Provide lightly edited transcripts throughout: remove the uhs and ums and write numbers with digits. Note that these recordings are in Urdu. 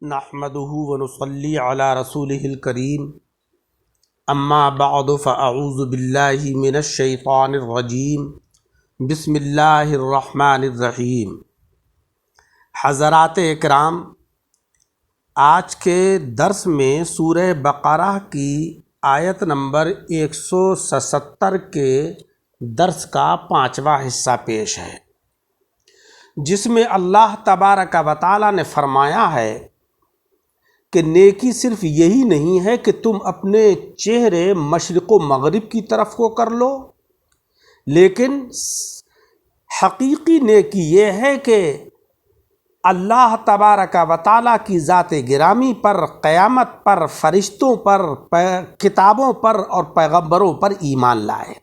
نحمده ونصلي على رسوله الكريم اما بعد فاعوذ بالله من الشیطان الرجیم بسم اللہ الرحمن الرحیم۔ حضرات اکرام، آج کے درس میں سورہ بقرہ کی آیت نمبر 177 کے درس کا 5واں حصہ پیش ہے، جس میں اللہ تبارک و تعالی نے فرمایا ہے کہ نیکی صرف یہی نہیں ہے کہ تم اپنے چہرے مشرق و مغرب کی طرف کو کر لو، لیکن حقیقی نیکی یہ ہے کہ اللہ تبارک و تعالیٰ کی ذات گرامی پر، قیامت پر، فرشتوں پر، کتابوں پر اور پیغمبروں پر ایمان لائے۔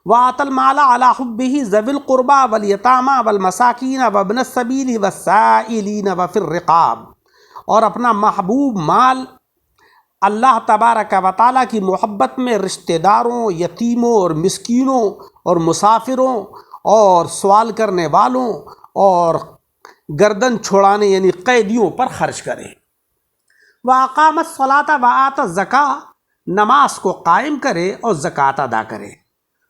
وَآتَى الْمَالَ عَلَى حُبِّهِ ذَوِي الْقُرْبَى وَالْيَتَامَى وَالْمَسَاكِينَ وَابْنَ السَّبِيلِ وَالسَّائِلِينَ وَفِي الرِّقَابِ، اور اپنا محبوب مال اللہ تبارک و تعالیٰ کی محبت میں رشتہ داروں، یتیموں اور مسکینوں اور مسافروں اور سوال کرنے والوں اور گردن چھوڑانے یعنی قیدیوں پر خرچ کرے۔ وَأَقَامَ الصَّلَاةَ وَآتَى الزَّكَاةَ، نماز کو قائم کرے اور زکوٰۃ ادا کرے۔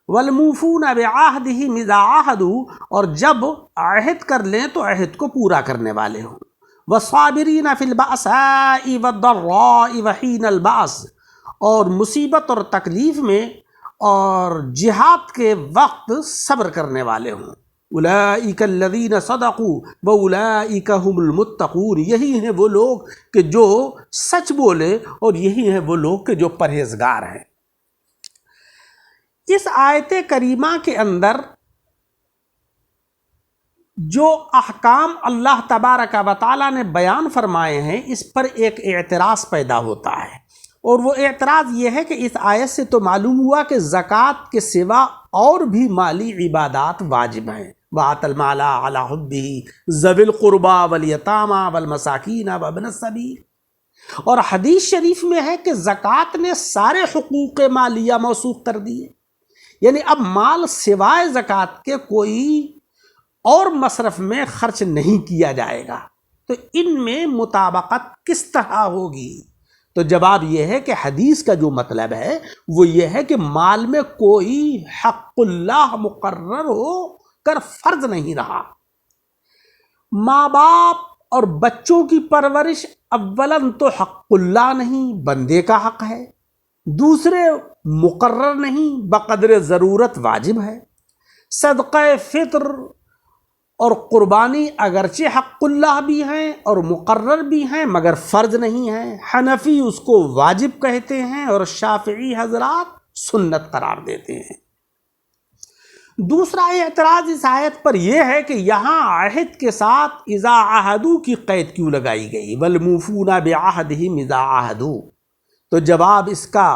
وَالْمُوفُونَ بِعَهْدِهِمْ إِذَا عَاهَدُوا، اور جب عہد کر لیں تو عہد کو پورا کرنے والے ہوں۔ وَالصَّابِرِينَ فِي الْبَأْسَاءِ وَالضَّرَّاءِ وَحِينَ الْبَأْسِ، اور مصیبت اور تکلیف میں اور جہاد کے وقت صبر کرنے والے ہوں۔ أُولَئِكَ الَّذِينَ صَدَقُوا وَأُولَئِكَ هُمُ الْمُتَّقُونَ، یہی ہیں وہ لوگ کہ جو سچ بولے اور یہی ہیں وہ لوگ کہ جو پرہیزگار ہیں۔ اس آیت کریمہ کے اندر جو احکام اللہ تبارک و تعالیٰ نے بیان فرمائے ہیں، اس پر ایک اعتراض پیدا ہوتا ہے، اور وہ اعتراض یہ ہے کہ اس آیت سے تو معلوم ہوا کہ زکوٰۃ کے سوا اور بھی مالی عبادات واجب ہیں۔ وَآتَى الْمَالَ عَلَى حُبِّهِ ذَوِي الْقُرْبَى وَالْيَتَامَى وَالْمَسَاكِينَ وَابْنَ السَّبِيلِ، اور حدیث شریف میں ہے کہ زکوٰۃ نے سارے حقوق مالیہ موثوق کر دیے، یعنی اب مال سوائے زکوٰۃ کے کوئی اور مصرف میں خرچ نہیں کیا جائے گا، تو ان میں مطابقت کس طرح ہوگی؟ تو جواب یہ ہے کہ حدیث کا جو مطلب ہے وہ یہ ہے کہ مال میں کوئی حق اللہ مقرر ہو کر فرض نہیں رہا۔ ماں باپ اور بچوں کی پرورش اولاً تو حق اللہ نہیں، بندے کا حق ہے، دوسرے مقرر نہیں، بقدر ضرورت واجب ہے۔ صدقہ فطر اور قربانی اگرچہ حق اللہ بھی ہیں اور مقرر بھی ہیں مگر فرض نہیں ہیں۔ حنفی اس کو واجب کہتے ہیں اور شافعی حضرات سنت قرار دیتے ہیں۔ دوسرا اعتراض اس آیت پر یہ ہے کہ یہاں عہد کے ساتھ اذا عہدوا کی قید کیوں لگائی گئی؟ والموفون بعہدہم اذا عہدوا، تو جواب اس کا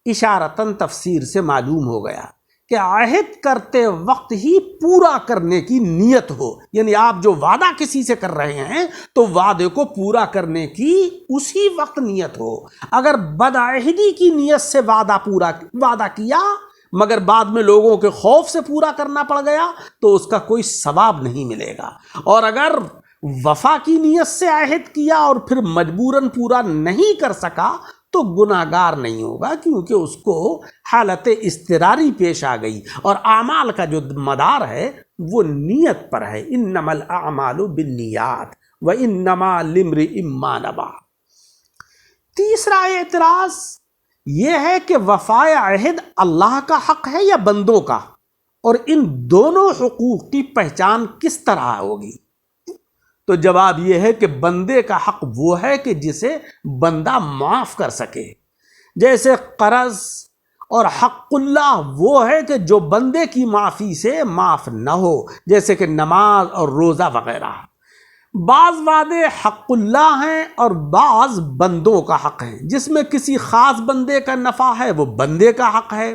اشارتاً تفسیر سے معلوم ہو گیا کہ عہد کرتے وقت ہی پورا کرنے کی نیت ہو، یعنی آپ جو وعدہ کسی سے کر رہے ہیں تو وعدے کو پورا کرنے کی اسی وقت نیت ہو۔ اگر بدعہدی کی نیت سے وعدہ کیا مگر بعد میں لوگوں کے خوف سے پورا کرنا پڑ گیا تو اس کا کوئی ثواب نہیں ملے گا، اور اگر وفا کی نیت سے عہد کیا اور پھر مجبوراً پورا نہیں کر سکا تو گناہگار نہیں ہوگا، کیونکہ اس کو حالت اضطراری پیش آ گئی، اور اعمال کا جو مدار ہے وہ نیت پر ہے۔ انما الاعمال بالنیات وانما لامرئ ما نوی۔ تیسرا اعتراض یہ ہے کہ وفائے عہد اللہ کا حق ہے یا بندوں کا، اور ان دونوں حقوق کی پہچان کس طرح ہوگی؟ تو جواب یہ ہے کہ بندے کا حق وہ ہے کہ جسے بندہ معاف کر سکے، جیسے قرض، اور حق اللہ وہ ہے کہ جو بندے کی معافی سے معاف نہ ہو، جیسے کہ نماز اور روزہ وغیرہ۔ بعض وعدے حق اللہ ہیں اور بعض بندوں کا حق ہیں، جس میں کسی خاص بندے کا نفع ہے وہ بندے کا حق ہے۔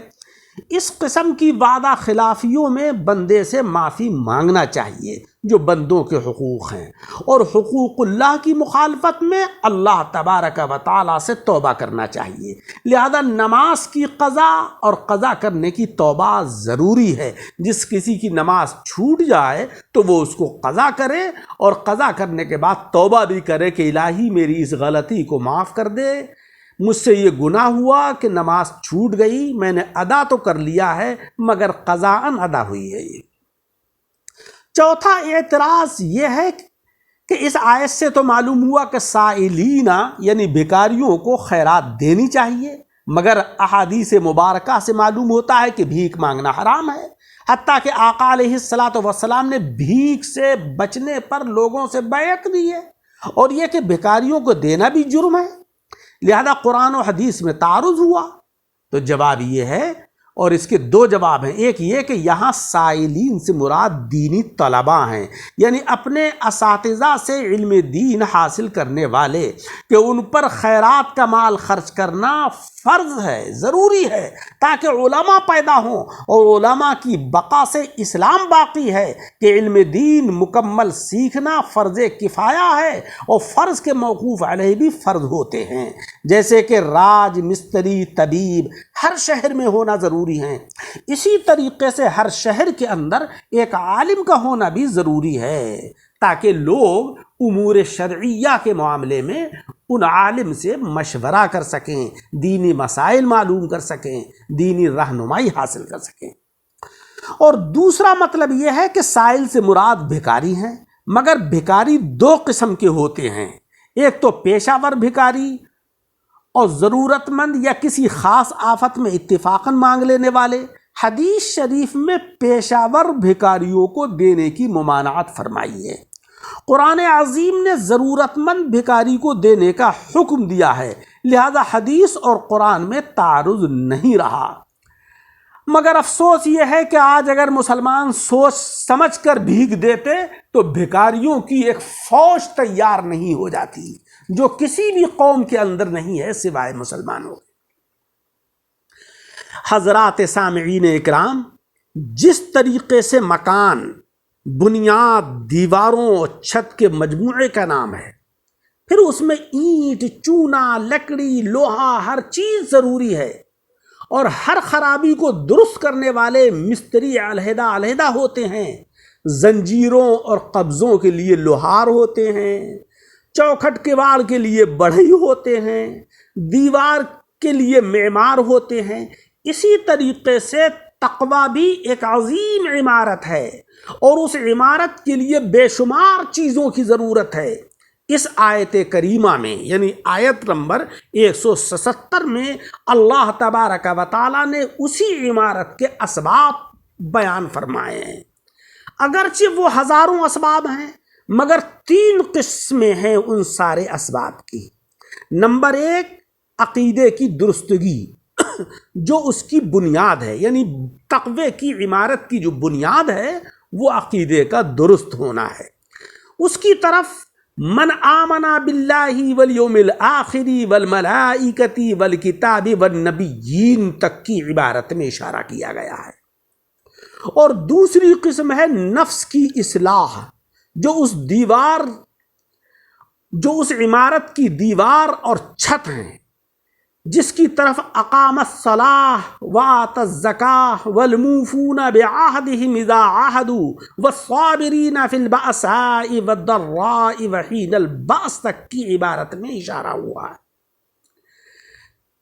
اس قسم کی وعدہ خلافیوں میں بندے سے معافی مانگنا چاہیے، جو بندوں کے حقوق ہیں، اور حقوق اللہ کی مخالفت میں اللہ تبارک و تعالیٰ سے توبہ کرنا چاہیے۔ لہذا نماز کی قضا اور قضا کرنے کی توبہ ضروری ہے۔ جس کسی کی نماز چھوٹ جائے تو وہ اس کو قضا کرے، اور قضا کرنے کے بعد توبہ بھی کرے کہ الہی میری اس غلطی کو معاف کر دے، مجھ سے یہ گناہ ہوا کہ نماز چھوٹ گئی، میں نے ادا تو کر لیا ہے مگر قضاءً ادا ہوئی ہے۔ یہ چوتھا اعتراض یہ ہے کہ اس آیت سے تو معلوم ہوا کہ سائلین یعنی بھکاریوں کو خیرات دینی چاہیے، مگر احادیث مبارکہ سے معلوم ہوتا ہے کہ بھیک مانگنا حرام ہے، حتیٰ کہ آقا علیہ الصلاۃ والسلام نے بھیک سے بچنے پر لوگوں سے بیعت دی ہے، اور یہ کہ بھکاریوں کو دینا بھی جرم ہے۔ لہذا قرآن و حدیث میں تعارض ہوا، تو جواب یہ ہے، اور اس کے دو جواب ہیں۔ ایک یہ کہ یہاں سائلین سے مراد دینی طلباء ہیں، یعنی اپنے اساتذہ سے علم دین حاصل کرنے والے، کہ ان پر خیرات کا مال خرچ کرنا فرض ہے، ضروری ہے، تاکہ علماء پیدا ہوں، اور علماء کی بقا سے اسلام باقی ہے، کہ علم دین مکمل سیکھنا فرض کفایہ ہے، اور فرض کے موقوف علیہ بھی فرض ہوتے ہیں، جیسے کہ راج مستری طبیب ہر شہر میں ہونا ضروری ہے۔ اسی طریقے سے ہر شہر کے اندر ایک عالم کا ہونا بھی ضروری ہے، تاکہ لوگ امور شرعیہ کے معاملے میں ان عالم سے مشورہ کر سکیں، دینی مسائل معلوم کر سکیں، دینی رہنمائی حاصل کر سکیں۔ اور دوسرا مطلب یہ ہے کہ سائل سے مراد بھکاری ہیں، مگر بھکاری دو قسم کے ہوتے ہیں، ایک تو پیشہ ور بھکاری، اور ضرورت مند یا کسی خاص آفت میں اتفاقاً مانگ لینے والے۔ حدیث شریف میں پیشہ ور بھکاریوں کو دینے کی ممانعت فرمائی ہے۔ قرآن عظیم نے ضرورت مند بھکاری کو دینے کا حکم دیا ہے، لہذا حدیث اور قرآن میں تعارض نہیں رہا۔ مگر افسوس یہ ہے کہ آج اگر مسلمان سوچ سمجھ کر بھیک دیتے تو بھکاریوں کی ایک فوج تیار نہیں ہو جاتی، جو کسی بھی قوم کے اندر نہیں ہے سوائے مسلمانوں۔ حضرات سامعین اکرام، جس طریقے سے مکان بنیاد، دیواروں اور چھت کے مجموعے کا نام ہے، پھر اس میں اینٹ، چونا، لکڑی، لوہا، ہر چیز ضروری ہے، اور ہر خرابی کو درست کرنے والے مستری علیحدہ علیحدہ ہوتے ہیں، زنجیروں اور قبضوں کے لیے لوہار ہوتے ہیں، چوکھٹ کواڑ کے لیے بڑھئی ہوتے ہیں، دیوار کے لیے معمار ہوتے ہیں۔ اسی طریقے سے تقویٰ بھی ایک عظیم عمارت ہے، اور اس عمارت کے لیے بے شمار چیزوں کی ضرورت ہے۔ اس آیت کریمہ میں یعنی آیت نمبر 177 میں اللہ تبارک و تعالیٰ نے اسی عمارت کے اسباب بیان فرمائے ہیں۔ اگرچہ وہ ہزاروں اسباب ہیں، مگر 3 قسمیں ہیں ان سارے اسباب کی۔ نمبر 1، عقیدے کی درستگی، جو اس کی بنیاد ہے، یعنی تقوی کی عمارت کی جو بنیاد ہے وہ عقیدے کا درست ہونا ہے۔ اس کی طرف من آمنا باللہ والیوم الآخر والملائکۃ والکتاب والنبیین تک کی عبارت میں اشارہ کیا گیا ہے۔ اور دوسری قسم ہے نفس کی اصلاح، جو اس عمارت کی دیوار اور چھت ہیں، جس کی طرف اقام الصلاۃ وآت الزکاۃ والموفون بعہدہم اذا عاہدوا والصابرین فی البأساء والضراء وحین البأس تک کی عبارت میں اشارہ ہوا ہے۔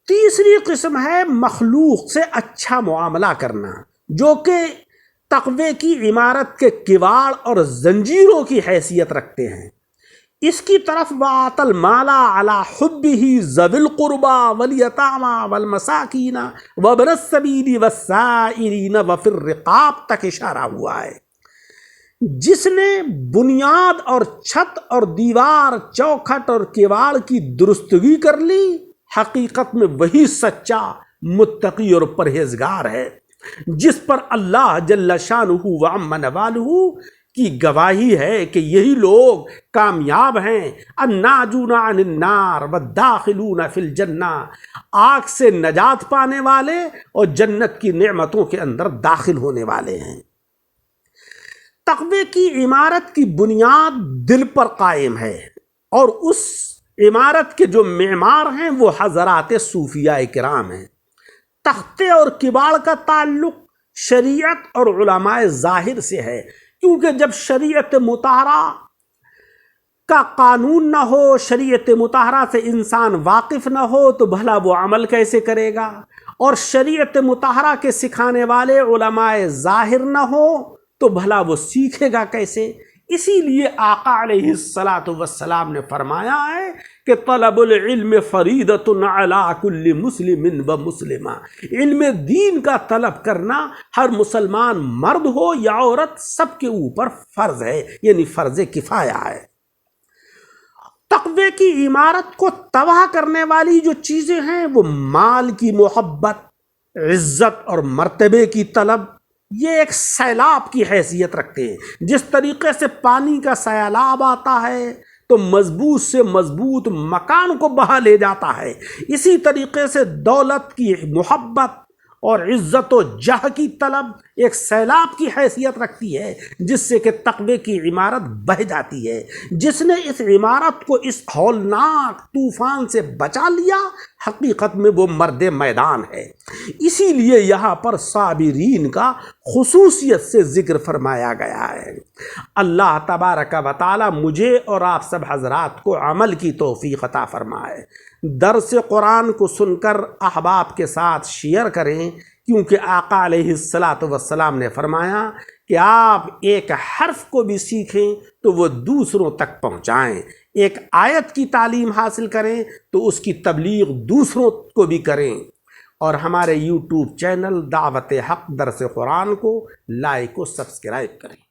تیسری قسم ہے مخلوق سے اچھا معاملہ کرنا، جو کہ تقوی کی عمارت کے کواڑ اور زنجیروں کی حیثیت رکھتے ہیں۔ اس کی طرف وآت المال علی حبہ ذوی القربى والیتامى والمساکین وابن السبیل والسائلین وفی الرقاب تک اشارہ ہوا ہے۔ جس نے بنیاد اور چھت اور دیوار، چوکھٹ اور کواڑ کی درستگی کر لی، حقیقت میں وہی سچا متقی اور پرہیزگار ہے، جس پر اللہ جل شانہ وعم نوالہ کی گواہی ہے کہ یہی لوگ کامیاب ہیں۔ الناجون عن النار والداخلون فی الجنہ، آگ سے نجات پانے والے اور جنت کی نعمتوں کے اندر داخل ہونے والے ہیں۔ تقوی کی عمارت کی بنیاد دل پر قائم ہے، اور اس عمارت کے جو معمار ہیں وہ حضرات صوفیاء کرام ہیں۔ تختے اور کباڑ کا تعلق شریعت اور علماء ظاہر سے ہے، کیونکہ جب شریعت مطہرہ کا قانون نہ ہو، شریعت مطہرہ سے انسان واقف نہ ہو تو بھلا وہ عمل کیسے کرے گا؟ اور شریعت مطہرہ کے سکھانے والے علماء ظاہر نہ ہو تو بھلا وہ سیکھے گا کیسے؟ اسی لیے آقا علیہ السلام نے فرمایا ہے کہ طلب العلم فریضۃ علی کل مسلم و مسلمہ، علم دین کا طلب کرنا ہر مسلمان مرد ہو یا عورت سب کے اوپر فرض ہے، یعنی فرض کفایہ ہے۔ تقوی کی عمارت کو تباہ کرنے والی جو چیزیں ہیں وہ مال کی محبت، عزت اور مرتبے کی طلب، یہ ایک سیلاب کی حیثیت رکھتے ہیں۔ جس طریقے سے پانی کا سیلاب آتا ہے تو مضبوط سے مضبوط مکان کو بہا لے جاتا ہے، اسی طریقے سے دولت کی محبت اور عزت و جاہ کی طلب ایک سیلاب کی حیثیت رکھتی ہے، جس سے کہ تقوی کی عمارت بہہ جاتی ہے۔ جس نے اس عمارت کو اس ہولناک طوفان سے بچا لیا، حقیقت میں وہ مرد میدان ہے۔ اسی لیے یہاں پر صابرین کا خصوصیت سے ذکر فرمایا گیا ہے۔ اللہ تبارک و تعالی مجھے اور آپ سب حضرات کو عمل کی توفیق عطا فرمائے۔ درس قرآن کو سن کر احباب کے ساتھ شیئر کریں، کیونکہ آقا علیہ السلام نے فرمایا کہ آپ ایک حرف کو بھی سیکھیں تو وہ دوسروں تک پہنچائیں، ایک آیت کی تعلیم حاصل کریں تو اس کی تبلیغ دوسروں کو بھی کریں، اور ہمارے یوٹیوب چینل دعوت حق درس قرآن کو لائک و سبسکرائب کریں۔